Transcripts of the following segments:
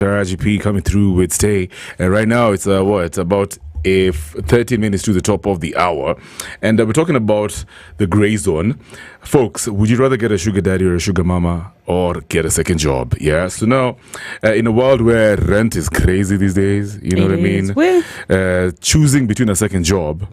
RGP coming through with Ntei, and right now it's it's about 13 minutes to the top of the hour, and we're talking about the gray zone. Folks, would you rather get a sugar daddy or a sugar mama, or get a second job? Yeah, so now in a world where rent is crazy these days, you know what I mean, choosing between a second job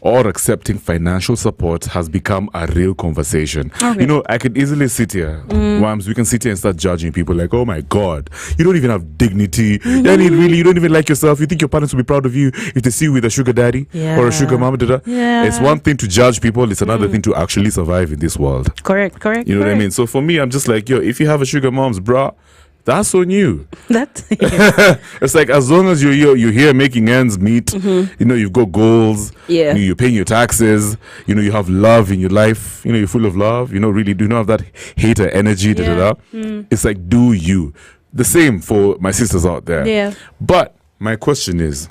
or accepting financial support has become a real conversation. Okay. You know, I could easily sit here, Wams, we can sit here and start judging people like, oh my God, you don't even have dignity. Then you don't even like yourself. You think your parents will be proud of you if they see you with a sugar daddy or a sugar mama. It's one thing to judge people, it's another thing to actually survive in this world. Correct. You know what I mean? So for me, I'm just like, yo, if you have a sugar moms, bruh, that's on you. It's like, as long as you're here making ends meet, you know, you've got goals, you know, you're paying your taxes, you know, you have love in your life, you know, you're full of love, you know, really do not have that hater energy, It's like, do you? The same for my sisters out there. But my question is,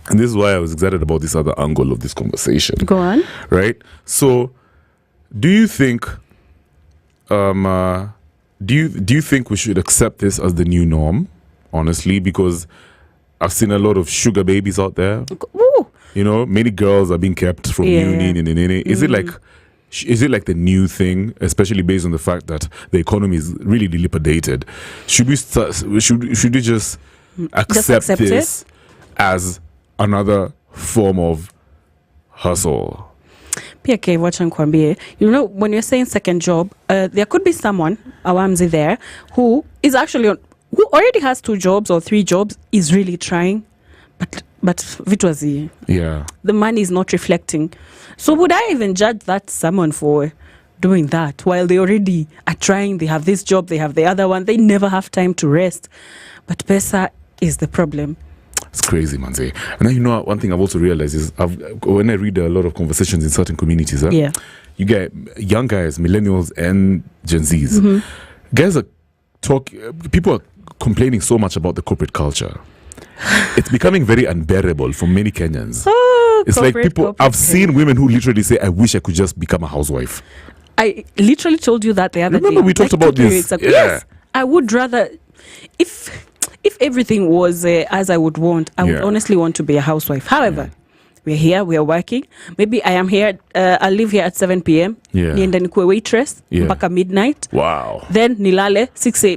and this is why I was excited about this other angle of this conversation. Go on. Right? So, do you think do you think we should accept this as the new norm, honestly? Because I've seen a lot of sugar babies out there. Ooh. You know, many girls are being kept from uni. Is it like the new thing, especially based on the fact that the economy is really dilapidated? Should we just accept this as another form of hustle? PK, wacha nikwambie, you know, when you're saying second job, there could be someone, Awamzi there, who is actually who already has 2 jobs or 3 jobs, is really trying, but vitwazi, the money is not reflecting. So would I even judge that someone for doing that while they already are trying? They have this job, they have the other one, they never have time to rest, but pesa is the problem. It's crazy, man. And then, you know, one thing I've also realized is when I read a lot of conversations in certain communities, you get young guys, millennials and Gen Zs. Guys people are complaining so much about the corporate culture. It's becoming very unbearable for many Kenyans. It's like I've seen women who literally say, I wish I could just become a housewife. I literally told you that the other day. Remember we talked about this? Yes, I would rather, if everything was as I would want, I would honestly want to be a housewife. However, we're here, we're working. Maybe I am here, I'll leave here at 7 p.m. Niende nikuwe waitress mpaka midnight. Wow. Then nilale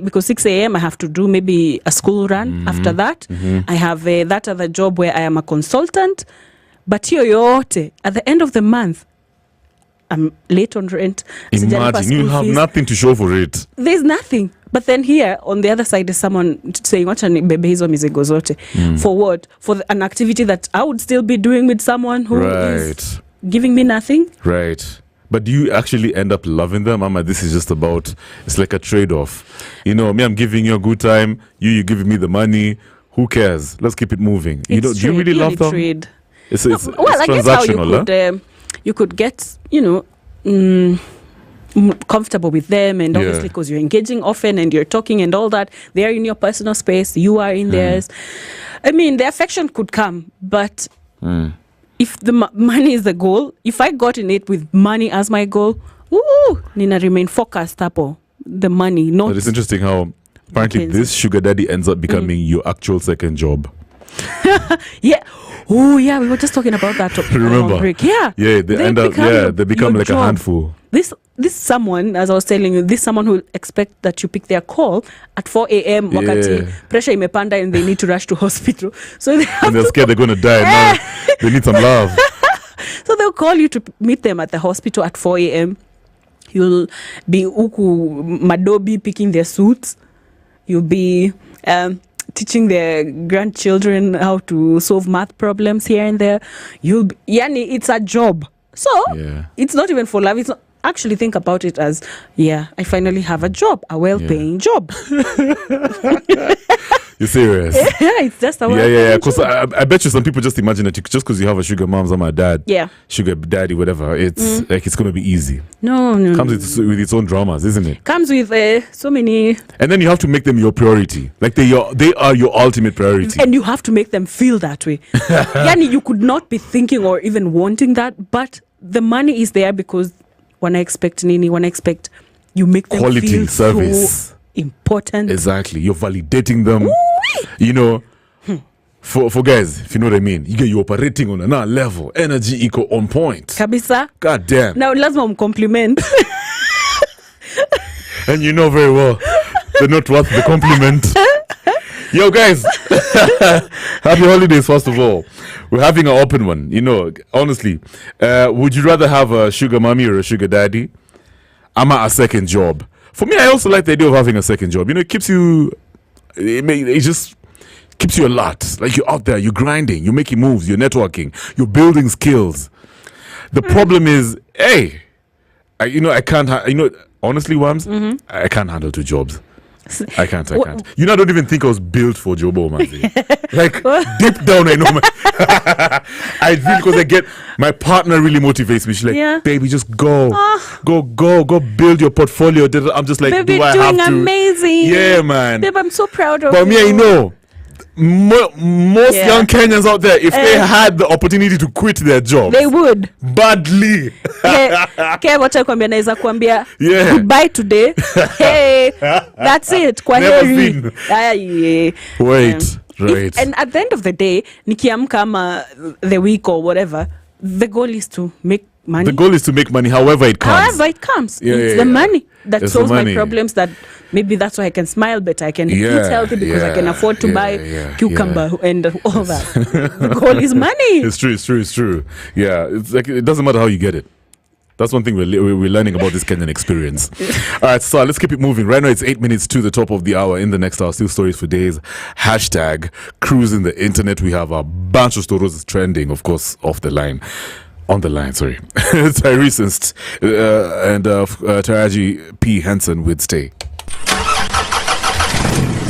because 6 a.m. I have to do maybe a school run. After that, I have that other job where I am a consultant. But yoyote, at the end of the month, I'm late on rent. Imagine, you have nothing to show for it. There's nothing. But then here, on the other side, is someone saying, wacha nibebe hizo mizigo zote. For what? For an activity that I would still be doing with someone who is giving me nothing. Right. But do you actually end up loving them? Mama, this is just about, it's like a trade-off. You know, me, I'm giving you a good time. You're giving me the money. Who cares? Let's keep it moving. Do you really love them? Trade. It's I guess how you could get, you know, comfortable with them, and obviously because you're engaging often and you're talking and all that, they're in your personal space, you are in theirs. I mean, the affection could come, but if the money is the goal, if I got in it with money as my goal, Nina remain focused upon the money. But it's interesting how apparently this sugar daddy ends up becoming your actual second job. We were just talking about that. Remember? Break. They become like job. A handful. This someone, as I was telling you, this someone who expect that you pick their call at 4 a.m. wakati pressure imepanda and they need to rush to hospital. So they're scared they're going to die. Now they need some love. So they'll call you to meet them at the hospital at 4 a.m. You'll be uku madobi picking their suits. You'll be teaching their grandchildren how to solve math problems here and there. It's a job. So it's not even for love. It's not. Actually think about it as, I finally have a job, a well-paying job. You're serious? It's just a well-paying because I bet you some people just imagine that just because you have a sugar mom or my dad, sugar daddy, whatever, it's like it's going to be easy. No. Comes with its own dramas, isn't it? Comes with so many. And then you have to make them your priority. Like they are your ultimate priority. And you have to make them feel that way. You could not be thinking or even wanting that, but the money is there because when I expect you make them quality feel service. So important. Exactly. You're validating them. You know, for guys, if you know what I mean, you're operating on another level. Energy equal on point. Kabisa. God damn. Now, lazima compliment. And you know very well they're not worth the compliment. Yo, guys, happy holidays, first of all. We're having an open one. You know, honestly, would you rather have a sugar mommy or a sugar daddy? I'm at a second job. For me, I also like the idea of having a second job. You know, it keeps you, it just keeps you alert. Like you're out there, you're grinding, you're making moves, you're networking, you're building skills. The problem is, hey, I can't, honestly, Wams, I can't handle two jobs. I can't. You know, I don't even think I was built for Jobo, man. Like, deep down, I know. I feel because I get, my partner really motivates me. She's like, baby, just go build your portfolio. I'm just like, baby, do I have to? doing amazing. Yeah, man. Babe, I'm so proud of you. But me, I know. Most young Kenyans out there, if they had the opportunity to quit their job, they would badly. Wacha kwambia naweza kuambia goodbye today. Hey, that's it. Kwa heri. Wait. Right. And at the end of the day, nikiamka ama the week or whatever, the goal is to make money. The goal is to make money however it comes. It's the money that solves my problems. That maybe that's why I can smile better. I can eat healthy because I can afford to buy cucumber and all that. The goal is money. It's true. Yeah, it's like it doesn't matter how you get it. That's one thing we're learning about this Kenyan experience. All right, so let's keep it moving. Right now, it's 8 minutes to the top of the hour. In the next hour, still stories for days. Hashtag cruising the internet. We have a bunch of stories trending, of course, on the line, sorry. Tyrese and Taraji P. Henson with Ntei.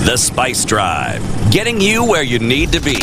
The Spice Drive, getting you where you need to be.